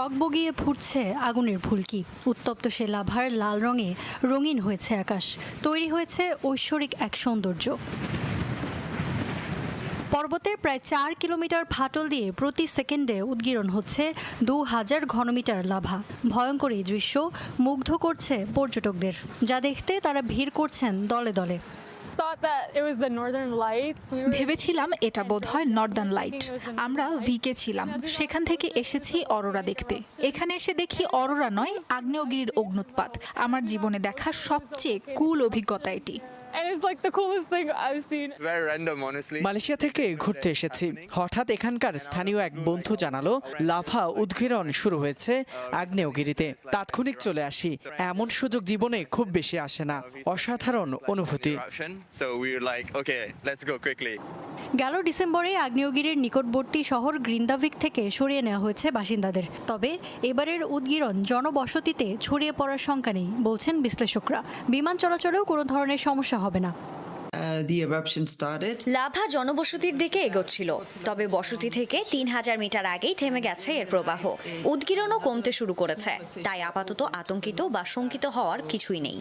টগবগিয়ে ফুটছে আগুনের ফুলকি, উত্তপ্ত সে লাভার লাল রঙে রঙিন হয়েছে আকাশ, তৈরি হয়েছে ঐশ্বরিক এক সৌন্দর্য। পর্বতের প্রায় 4 কিলোমিটার ফাটল দিয়ে প্রতি সেকেন্ডে উদ্গীরণ হচ্ছে 2000 ঘনমিটার লাভা। ভয়ঙ্কর এই দৃশ্য মুগ্ধ করছে পর্যটকদের, যা দেখতে তারা ভিড় করছেন দলে দলে। ভেবেছিলাম এটা বোধহয় নর্দার্ন লাইট। আমরা ভিকে ছিলাম, সেখান থেকে এসেছি অরোরা দেখতে। এখানে এসে দেখি অরোরা নয়, আগ্নেয়গিরির অগ্নুৎপাত। আমার জীবনে দেখা সবচেয়ে কুল অভিজ্ঞতা এটি। মালয়েশিয়া থেকে ঘুরতে এসেছি। হঠাৎ এখানকার স্থানীয় এক বন্ধু জানালো লাভা উদ্গীরণ শুরু হয়েছে আগ্নেয়গিরিতে। তাৎক্ষণিক চলে আসি, এমন সুযোগ জীবনে খুব বেশি আসে না। অসাধারণ অনুভূতি। গেল ডিসেম্বরে আগ্নেয়গিরির নিকটবর্তী শহর গ্রিন্দাভিক থেকে সরিয়ে নেওয়া হয়েছে বাসিন্দাদের। তবে এবারের উদ্গীরণ জনবসতিতে ছড়িয়ে পড়ার শঙ্কা নেই বলছেন বিশ্লেষকরা। বিমান চলাচলেও কোনো ধরনের সমস্যা হবে না। লাভা জনবসতির দিকে এগোচ্ছিল, তবে বসতি থেকে 3000 মিটার আগেই থেমে গেছে এর প্রবাহ। উদ্গীরণও কমতে শুরু করেছে, তাই আপাতত আতঙ্কিত বা শঙ্কিত হওয়ার কিছুই নেই।